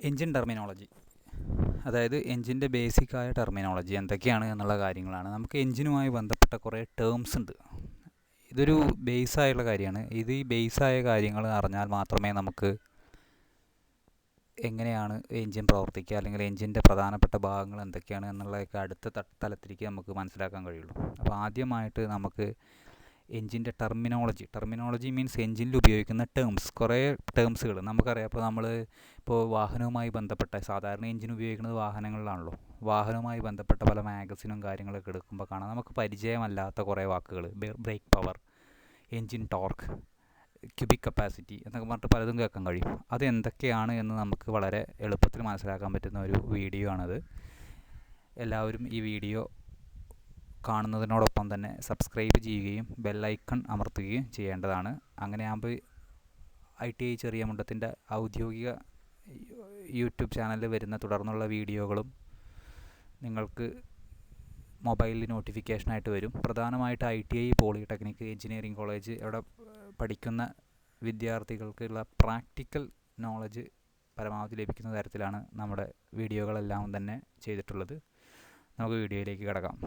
Engine terminology, അതായത് എൻജിൻ്റെ ബേസിക്കായ terminology എന്തൊക്കെയാണ് എന്നുള്ള കാര്യങ്ങളാണ്. നമുക്ക് എൻജിനുമായി ബന്ധപ്പെട്ട കുറേ ടേംസ് ഉണ്ട്. ഇതൊരു ബേസായുള്ള കാര്യമാണ്. ഈ ബേസായ കാര്യങ്ങൾ അറിഞ്ഞാൽ മാത്രമേ നമുക്ക് എങ്ങനെയാണ് എൻജിൻ പ്രവർത്തിക്കുക, അല്ലെങ്കിൽ എൻജിൻ്റെ പ്രധാനപ്പെട്ട ഭാഗങ്ങൾ എന്തൊക്കെയാണ് എന്നുള്ളതൊക്കെ അടുത്ത തലത്തിലേക്ക് നമുക്ക് മനസ്സിലാക്കാൻ കഴിയുള്ളൂ. അപ്പോൾ ആദ്യമായിട്ട് നമുക്ക് എൻജിൻ്റെ ടെർമിനോളജി മീൻസ് എൻജിനിൽ ഉപയോഗിക്കുന്ന കുറേ ടേംസുകൾ നമുക്കറിയാം. ഇപ്പോൾ വാഹനവുമായി ബന്ധപ്പെട്ട സാധാരണ എൻജിൻ ഉപയോഗിക്കുന്നത് വാഹനങ്ങളിലാണല്ലോ. വാഹനവുമായി ബന്ധപ്പെട്ട പല മാഗസിനും കാര്യങ്ങളൊക്കെ എടുക്കുമ്പോൾ കാണാം നമുക്ക് പരിചയമല്ലാത്ത കുറേ വാക്കുകൾ. Break power, engine torque, cubic capacity എന്നൊക്കെ പറഞ്ഞിട്ട് പലതും കേൾക്കാൻ കഴിയും. അതെന്തൊക്കെയാണ് എന്ന് നമുക്ക് വളരെ എളുപ്പത്തിൽ മനസ്സിലാക്കാൻ പറ്റുന്ന ഒരു വീഡിയോ ആണത്. എല്ലാവരും ഈ വീഡിയോ കാണുന്നതിനോടൊപ്പം തന്നെ സബ്സ്ക്രൈബ് ചെയ്യുകയും ബെല്ലൈക്കൺ അമർത്തുകയും ചെയ്യേണ്ടതാണ്. അങ്ങനെയാകുമ്പോൾ ITI ചെറിയ മുണ്ടത്തിൻ്റെ ഔദ്യോഗിക യൂട്യൂബ് ചാനലിൽ വരുന്ന തുടർന്നുള്ള വീഡിയോകളും നിങ്ങൾക്ക് മൊബൈലിൽ നോട്ടിഫിക്കേഷനായിട്ട് വരും. പ്രധാനമായിട്ട് ITI, പോളിടെക്നിക്, എഞ്ചിനീയറിംഗ് കോളേജ് അവിടെ പഠിക്കുന്ന വിദ്യാർത്ഥികൾക്കുള്ള പ്രാക്ടിക്കൽ നോളജ് പരമാവധി ലഭിക്കുന്ന തരത്തിലാണ് നമ്മുടെ വീഡിയോകളെല്ലാം തന്നെ ചെയ്തിട്ടുള്ളത്. നമുക്ക് വീഡിയോയിലേക്ക് കിടക്കാം.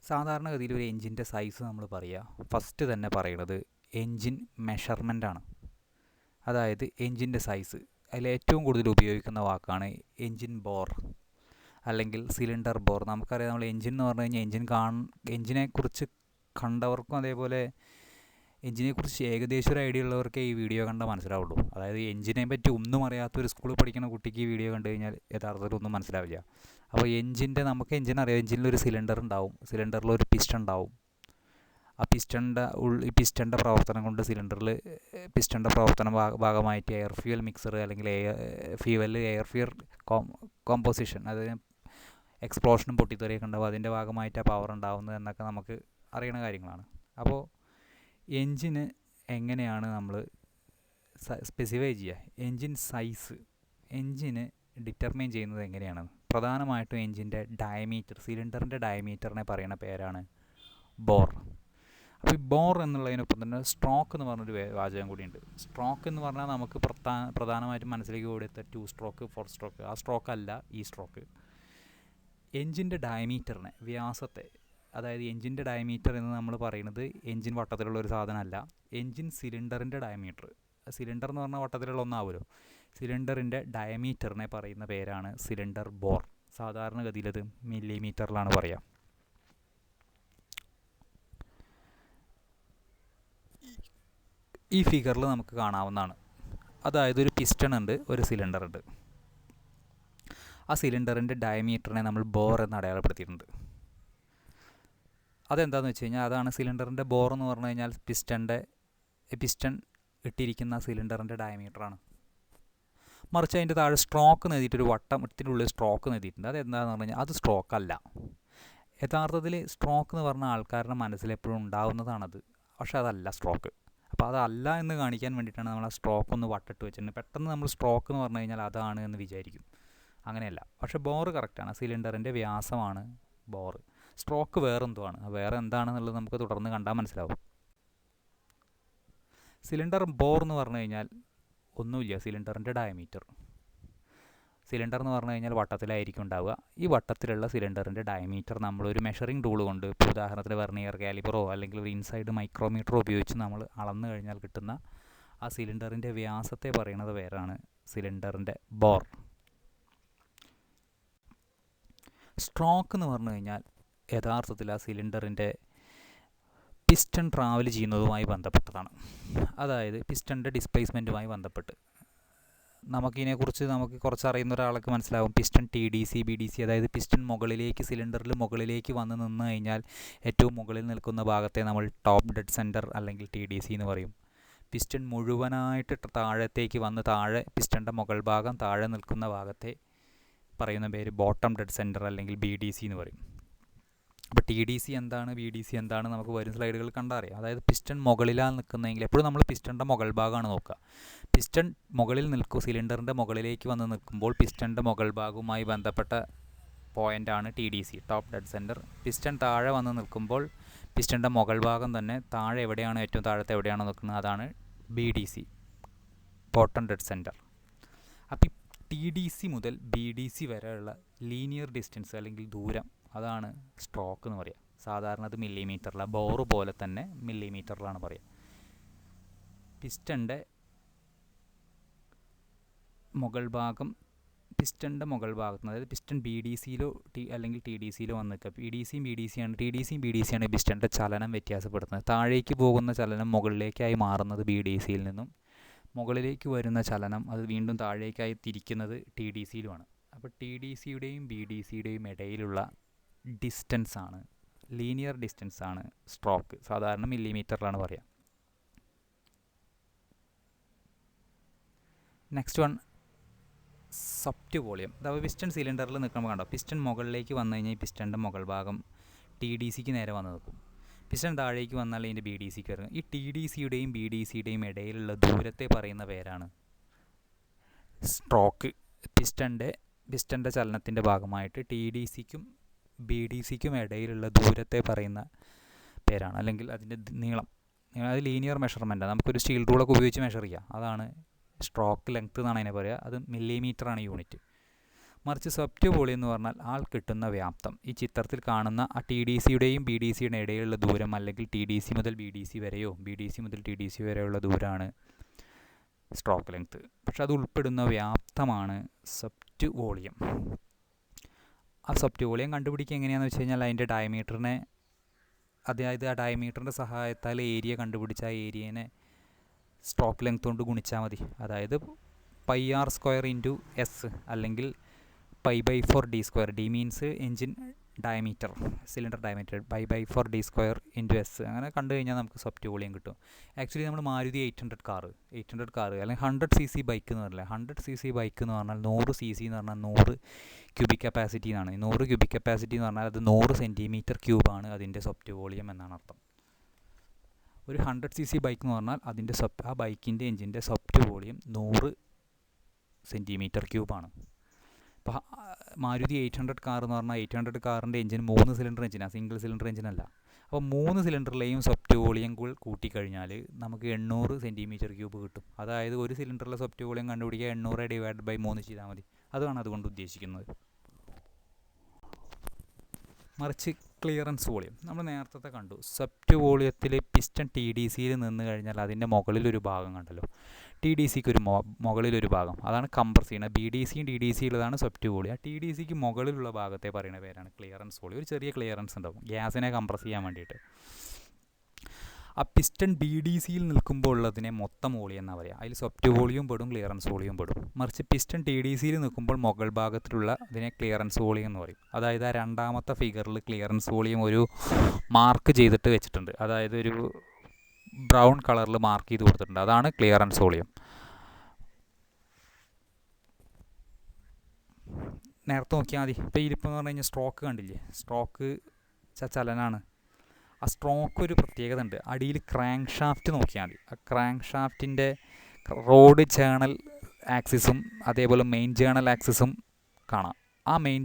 സാധാരണഗതിയിൽ ഒരു എൻജിൻ്റെ സൈസ് നമ്മൾ ഫസ്റ്റ് തന്നെ പറയുന്നത് എൻജിൻ മെഷർമെൻ്റാണ്. അതായത് എൻജിൻ്റെ സൈസ്. അതിൽ ഏറ്റവും കൂടുതൽ ഉപയോഗിക്കുന്ന വാക്കാണ് എൻജിൻ ബോർ അല്ലെങ്കിൽ സിലിണ്ടർ ബോർ. നമുക്കറിയാം, നമ്മൾ എൻജിൻ എന്ന് പറഞ്ഞു കഴിഞ്ഞാൽ എൻജിനെക്കുറിച്ച് കണ്ടവർക്കും അതേപോലെ എൻജിനെക്കുറിച്ച് ഏകദേശം ഒരു ഐഡിയ ഉള്ളവർക്കേ ഈ വീഡിയോ കണ്ടാൽ മനസ്സിലാവുള്ളൂ. അതായത് എൻജിനെ പറ്റി ഒന്നും അറിയാത്തൊരു സ്കൂളിൽ പഠിക്കുന്ന കുട്ടിക്ക് ഈ വീഡിയോ കണ്ടു കഴിഞ്ഞാൽ യഥാർത്ഥത്തിൽ ഒന്നും മനസ്സിലാവില്ല. അപ്പോൾ നമുക്ക് എൻജിൻ അറിയാം. എൻജിനിലൊരു സിലിണ്ടർ ഉണ്ടാവും, സിലിണ്ടറിലൊരു പിസ്റ്റൺ ഉണ്ടാവും. ആ പിസ്റ്റൻ്റെ പ്രവർത്തനം കൊണ്ട് പിസ്റ്റൻ്റെ പ്രവർത്തന ഭാഗമായിട്ട് എയർ ഫ്യൂവൽ മിക്സർ അല്ലെങ്കിൽ എയർ ഫ്യൂവൽ കോമ്പോസിഷൻ, അതായത് എക്സ്പ്ലോഷനും പൊട്ടിത്തെറിയൊക്കെ ഉണ്ടാവും. അതിൻ്റെ ഭാഗമായിട്ട് പവർ ഉണ്ടാവുന്നത് എന്നൊക്കെ നമുക്ക് അറിയുന്ന കാര്യങ്ങളാണ്. അപ്പോൾ എൻജിന് എങ്ങനെയാണ് നമ്മൾ സ്പെസിഫൈ ചെയ്യുക? എൻജിൻ സൈസ് എൻജിന് ഡിറ്റർമൈൻ ചെയ്യുന്നത് എങ്ങനെയാണ്? പ്രധാനമായിട്ടും എൻജിൻ്റെ ഡയമീറ്റർ, സിലിണ്ടറിൻ്റെ ഡയമീറ്ററിനെ പറയുന്ന പേരാണ് ബോർ. അപ്പോൾ ഈ ബോർ എന്നുള്ളതിനൊപ്പം തന്നെ സ്ട്രോക്ക് എന്ന് പറഞ്ഞൊരു വാചകം കൂടിയുണ്ട്. സ്ട്രോക്ക് എന്ന് പറഞ്ഞാൽ നമുക്ക് പ്രധാനമായിട്ടും മനസ്സിലേക്ക് ഓടിയെത്ത 2 സ്ട്രോക്ക് 4 സ്ട്രോക്ക്, ആ സ്ട്രോക്ക് അല്ല ഈ സ്ട്രോക്ക്. എൻജിൻ്റെ ഡയമീറ്ററിനെ, വ്യാസത്തെ, അതായത് എൻജിൻ്റെ ഡയമീറ്റർ എന്ന് നമ്മൾ പറയുന്നത് എൻജിൻ വട്ടത്തിലുള്ള ഒരു സാധനമല്ല. എൻജിൻ സിലിണ്ടറിൻ്റെ ഡയമീറ്റർ, സിലിണ്ടർ എന്ന് പറഞ്ഞാൽ വട്ടത്തിലുള്ള ഒന്നാവുമല്ലോ, സിലിണ്ടറിൻ്റെ ഡയമീറ്ററിനെ പറയുന്ന പേരാണ് സിലിണ്ടർ ബോർ. സാധാരണഗതിയിൽ അത് മില്ലിമീറ്ററിലാണ് പറയുക. ഈ ഫിഗറിൽ നമുക്ക് കാണാവുന്നതാണ്. അതായത് ഒരു പിസ്റ്റൺ ഉണ്ട്, ഒരു സിലിണ്ടർ ഉണ്ട്. ആ സിലിണ്ടറിൻ്റെ ഡയമീറ്ററിനെ നമ്മൾ ബോർ എന്ന് അടയാളപ്പെടുത്തിയിട്ടുണ്ട്. അതെന്താണെന്ന് വെച്ച് കഴിഞ്ഞാൽ അതാണ് സിലിണ്ടറിൻ്റെ ബോർ എന്ന് പറഞ്ഞു കഴിഞ്ഞാൽ പിസ്റ്റൺ ഇട്ടിരിക്കുന്ന സിലിണ്ടറിൻ്റെ ഡയമീറ്ററാണ്. മറിച്ച് അതിൻ്റെ താഴെ സ്ട്രോക്ക് നേടിയിട്ടൊരു വട്ടത്തിനുള്ളിൽ സ്ട്രോക്ക് നേടിയിട്ടുണ്ട്. അതെന്താണെന്ന് പറഞ്ഞു കഴിഞ്ഞാൽ അത് സ്ട്രോക്ക് അല്ല. യഥാർത്ഥത്തിൽ സ്ട്രോക്ക് എന്ന് പറഞ്ഞ ആൾക്കാരുടെ മനസ്സിലെപ്പോഴും ഉണ്ടാവുന്നതാണത്, പക്ഷേ അതല്ല സ്ട്രോക്ക്. അപ്പോൾ അതല്ല എന്ന് കാണിക്കാൻ വേണ്ടിയിട്ടാണ് നമ്മൾ ആ സ്ട്രോക്ക് ഒന്ന് വട്ടിട്ട് വെച്ചിട്ടുണ്ട്. പെട്ടെന്ന് നമ്മൾ സ്ട്രോക്ക് എന്ന് പറഞ്ഞു കഴിഞ്ഞാൽ അതാണ് എന്ന് വിചാരിക്കും. അങ്ങനെയല്ല. പക്ഷേ ബോർ കറക്റ്റാണ്. സിലിണ്ടറിൻ്റെ വ്യാസമാണ് ബോർ. സ്ട്രോക്ക് വേറെന്തോ ആണ്. വേറെ എന്താണെന്നുള്ളത് നമുക്ക് തുടർന്ന് കണ്ടാൽ മനസ്സിലാവും. സിലിണ്ടർ ബോർ എന്ന് പറഞ്ഞു കഴിഞ്ഞാൽ ഒന്നുമില്ല, സിലിണ്ടറിൻ്റെ ഡയമീറ്റർ. സിലിണ്ടർ എന്ന് പറഞ്ഞു കഴിഞ്ഞാൽ വട്ടത്തിലായിരിക്കും ഉണ്ടാവുക. ഈ വട്ടത്തിലുള്ള സിലിണ്ടറിൻ്റെ ഡയമീറ്റർ നമ്മളൊരു മെഷറിംഗ് ടൂൾ കൊണ്ട്, ഇപ്പോൾ ഉദാഹരണത്തിന് വെർനിയർ കാലിപ്പറോ അല്ലെങ്കിൽ ഒരു ഇൻസൈഡ് മൈക്രോമീറ്ററോ ഉപയോഗിച്ച് നമ്മൾ അളന്നു കഴിഞ്ഞാൽ കിട്ടുന്ന ആ സിലിണ്ടറിൻ്റെ വ്യാസത്തെ പറയുന്നത് പേരാണ് സിലിണ്ടറിൻ്റെ ബോർ. സ്ട്രോക്ക് എന്ന് പറഞ്ഞു കഴിഞ്ഞാൽ യഥാർത്ഥത്തിൽ ആ സിലിണ്ടറിൻ്റെ പിസ്റ്റൺ ട്രാവൽ ചെയ്യുന്നതുമായി ബന്ധപ്പെട്ടതാണ്. അതായത് പിസ്റ്റൻ്റെ ഡിസ്പ്ലേസ്മെൻറ്റുമായി ബന്ധപ്പെട്ട് നമുക്ക് കുറച്ച് അറിയുന്ന ഒരാൾക്ക് മനസ്സിലാവും. പിസ്റ്റൺ TDC, BDC, അതായത് പിസ്റ്റൺ സിലിണ്ടറിൽ മുകളിലേക്ക് വന്ന് നിന്ന് കഴിഞ്ഞാൽ ഏറ്റവും മുകളിൽ നിൽക്കുന്ന ഭാഗത്തെ നമ്മൾ ടോപ്പ് ഡെഡ് സെൻറ്റർ അല്ലെങ്കിൽ TDC എന്ന് പറയും. പിസ്റ്റൺ മുഴുവനായിട്ട് താഴത്തേക്ക് വന്ന് പിസ്റ്റൻ്റെ മുകൾ ഭാഗം താഴെ നിൽക്കുന്ന ഭാഗത്തെ പറയുന്ന പേര് ബോട്ടം ഡെഡ് സെൻറ്റർ അല്ലെങ്കിൽ BDC എന്ന് പറയും. അപ്പോൾ TDC എന്താണ്, BDC എന്താണ് നമുക്ക് വരും സ്ലൈഡുകൾ കണ്ടറിയാം. അതായത് പിസ്റ്റൺ മുകളിലാണ് നിൽക്കുന്നതെങ്കിൽ എപ്പോഴും നമ്മൾ പിസ്റ്റൻ്റെ മുകൾ ഭാഗമാണ് നോക്കുക. പിസ്റ്റൺ മുകളിൽ സിലിണ്ടറിൻ്റെ മുകളിലേക്ക് വന്ന് നിൽക്കുമ്പോൾ പിസ്റ്റൻ്റെ മുകൾ ഭാഗവുമായി ബന്ധപ്പെട്ട പോയിൻ്റാണ് TDC, top dead centre. Piston താഴെ വന്ന് നിൽക്കുമ്പോൾ പിസ്റ്റൻ്റെ മുകൾ ഭാഗം തന്നെ താഴെ എവിടെയാണോ ഏറ്റവും താഴത്തെ എവിടെയാണോ നിൽക്കുന്നത് അതാണ് BDC, ബോട്ടം ഡെഡ് സെൻറ്റർ. അപ്പോൾ TDC മുതൽ BDC വരെയുള്ള ലീനിയർ ഡിസ്റ്റൻസ് അല്ലെങ്കിൽ ദൂരം അതാണ് സ്ട്രോക്ക് എന്ന് പറയുക. സാധാരണ അത് മില്ലിമീറ്ററിലാണ്, ബോറ് പോലെ തന്നെ മില്ലിമീറ്ററിലാണ് പറയുക. പിസ്റ്റൻ്റെ മുകൾ ഭാഗം, പിസ്റ്റൻ്റെ മുകൾ ഭാഗത്ത് നിന്ന്, അതായത് പിസ്റ്റൺ BDCയിലോ അല്ലെങ്കിൽ TDCയിലോ വന്ന് നിൽക്കുക. TDCയും BDCയാണ് പിസ്റ്റൻ്റെ ചലനം വ്യത്യാസപ്പെടുത്തുന്നത്. താഴേക്ക് പോകുന്ന ചലനം മുകളിലേക്കായി മാറുന്നത് BDCയിൽ നിന്നും, മുകളിലേക്ക് വരുന്ന ചലനം അത് വീണ്ടും താഴേക്കായി തിരിക്കുന്നത് TDCയിലുമാണ്. അപ്പോൾ TDCയുടെയും BDCയുടെയും ഇടയിലുള്ള ഡിസ്റ്റൻസാണ്, ലീനിയർ ഡിസ്റ്റൻസാണ് സ്ട്രോക്ക്. സാധാരണ മില്ലിമീറ്ററിലാണ് പറയുക. Next one swept volume. അതായത് പിസ്റ്റൺ സിലിണ്ടറിൽ നിൽക്കുമ്പോൾ കണ്ടോ, പിസ്റ്റൺ മുകളിലേക്ക് വന്നു കഴിഞ്ഞാൽ ഈ പിസ്റ്റൻ്റെ മുകൾ ഭാഗം TDCക്ക് നേരെ വന്ന് നിൽക്കും. പിസ്റ്റൺ താഴേക്ക് വന്നാൽ ഇതിൻ്റെ BDCക്ക് വരും. ഈ TDCയുടെയും BDCയുടെയും ഇടയിലുള്ള ദൂരത്തെ പറയുന്ന പേരാണ് സ്ട്രോക്ക്. പിസ്റ്റൻ്റെ ചലനത്തിൻ്റെ ഭാഗമായിട്ട് TDCക്കും BDCക്കും ഇടയിലുള്ള ദൂരത്തെ പറയുന്ന പേരാണ്, അല്ലെങ്കിൽ അതിൻ്റെ നീളം. അത് ലീനിയർ മെഷർമെൻറ്റാണ്. നമുക്കൊരു സ്റ്റീൽ റൂളൊക്കെ ഉപയോഗിച്ച് മെഷർ ചെയ്യാം. അതാണ് സ്ട്രോക്ക് ലെങ്ത് എന്നാണ് അതിനെ പറയുക. അത് മില്ലിമീറ്ററാണ് യൂണിറ്റ്. മറിച്ച് സബ്റ്റ് വോളിയം എന്ന് പറഞ്ഞാൽ ആൾ കിട്ടുന്ന വ്യാപ്തം. ഈ ചിത്രത്തിൽ കാണുന്ന ആ TDCയുടെയും BDCയുടെ ഇടയിലുള്ള ദൂരം, അല്ലെങ്കിൽ TDC മുതൽ BDC വരെയോ BDC മുതൽ TDC വരെയുള്ള ദൂരമാണ് സ്ട്രോക്ക് ലെങ്ത്. പക്ഷെ അത് ഉൾപ്പെടുന്ന വ്യാപ്തമാണ് സബ്റ്റ് വോളിയം. ആ സബ്റ്റ് വോളിയം കണ്ടുപിടിക്കുക എങ്ങനെയാണെന്ന് വെച്ച് കഴിഞ്ഞാൽ അതിൻ്റെ ഡയമീറ്ററിനെ, അതായത് ആ ഡയമീറ്ററിൻ്റെ സഹായത്താൽ ഏരിയ കണ്ടുപിടിച്ച ആ ഏരിയനെ സ്ട്രോക്ക് ലെങ്ത് കൊണ്ട് ഗുണിച്ചാൽ മതി. അതായത് πr² × S അല്ലെങ്കിൽ π/4 d². D means engine diameter, cylinder diameter. π/4 d² × S അങ്ങനെ കണ്ടു കഴിഞ്ഞാൽ നമുക്ക് സബ്റ്റ് വോളിയം കിട്ടും. ആക്ച്വലി നമ്മൾ മാരുതി 800 കാർ അല്ലെങ്കിൽ 100cc ബൈക്ക് എന്ന് പറഞ്ഞാൽ, 100cc ബൈക്ക് എന്ന് പറഞ്ഞാൽ 100cc എന്ന് പറഞ്ഞാൽ 100 ക്യൂബിക് കപ്പാസിറ്റി എന്നാണ്. 100 ക്യൂബിക് കപ്പാസിറ്റി എന്ന് പറഞ്ഞാൽ അത് 100 cm³ ആണ് അതിൻ്റെ സബ്റ്റ് വോളിയം എന്നാണ് അർത്ഥം. ഒരു 100cc ബൈക്ക് എന്ന് പറഞ്ഞാൽ അതിൻ്റെ ആ ബൈക്കിൻ്റെ എൻജിൻ്റെ സബ്റ്റ് വോളിയം 100 cm³ ആണ്. ഇപ്പോൾ മാരുതി 800 കാർ എന്ന് പറഞ്ഞാൽ 800 കാറിൻ്റെ എൻജിൻ 3 സിലിണ്ടർ എൻജിനാണ്, സിംഗിൾ സിലിണ്ടർ എൻജിനല്ല. അപ്പോൾ 3 സിലിണ്ടറിലെയും സബ്റ്റ് വോളിയം കൂട്ടിക്കഴിഞ്ഞാൽ നമുക്ക് 800 cm³ കിട്ടും. അതായത് ഒരു സിലിണ്ടറിലെ സബ്റ്റ് വോളിയം കണ്ടുപിടിക്കുക 800/3 ചെയ്താൽ മതി. അതാണ് അതുകൊണ്ട് ഉദ്ദേശിക്കുന്നത്. മറിച്ച് ക്ലിയറൻസ് വോളിയം നമ്മൾ നേരത്തെ കണ്ടു. സബ്റ്റ് വോളിയത്തിൽ പിസ്റ്റൺ TDCയിൽ നിന്ന് കഴിഞ്ഞാൽ അതിൻ്റെ മുകളിലൊരു ഭാഗം കണ്ടല്ലോ, TDCക്ക് ഒരു മുകളിലൊരു ഭാഗം, അതാണ് കംപ്രസ് ചെയ്യുന്നത്. BDCയും TDCയുള്ളതാണ് സബ്റ്റ് വോളിയം. ആ TDCക്ക് മുകളിലുള്ള ഭാഗത്തെ പറയുന്ന പേരാണ് ക്ലിയറൻസ് വോളിയം. ഒരു ചെറിയ ക്ലിയറൻസ് ഉണ്ടാവും ഗ്യാസിനെ കംപ്രസ് ചെയ്യാൻ വേണ്ടിയിട്ട്. ആ പിസ്റ്റൺ BDCയിൽ നിൽക്കുമ്പോൾ ഉള്ളതിനെ മൊത്തം വോളിയം എന്നാണ് പറയുക. അതിൽ സബ്റ്റ് വോളിയം പെടും, ക്ലിയറൻസ് വോളിയം പെടും. മറിച്ച് പിസ്റ്റൺ TDCയിൽ നിൽക്കുമ്പോൾ മുകൾ ഭാഗത്തിലുള്ള അതിനെ ക്ലിയറൻസ് വോളിയം എന്ന് പറയും. അതായത് ആ രണ്ടാമത്തെ ഫിഗറിൽ ക്ലിയറൻസ് വോളിയം ഒരു മാർക്ക് ചെയ്തിട്ട് വെച്ചിട്ടുണ്ട്. അതായത് ഒരു ബ്രൗൺ കളറിൽ മാർക്ക് ചെയ്ത് കൊടുത്തിട്ടുണ്ട്. അതാണ് ക്ലിയറൻസ് വോളിയം. നേരത്തെ നോക്കിയാൽ മതി. ഇപ്പോൾ ഇതിപ്പോൾ എന്ന് പറഞ്ഞു കഴിഞ്ഞാൽ സ്ട്രോക്ക് കണ്ടില്ലേ, സ്ട്രോക്ക് ചലനാണ്. ആ സ്ട്രോക്ക് ഒരു പ്രത്യേകത ഉണ്ട്. അടിയിൽ ക്രാങ്ക് ഷാഫ്റ്റ് നോക്കിയാൽ മതി. ആ ക്രാങ്ക് ഷാഫ്റ്റിൻ്റെ റോഡ് ജേണൽ ആക്സിസും അതേപോലെ മെയിൻ ജേണൽ ആക്സിസും കാണാം. ആ മെയിൻ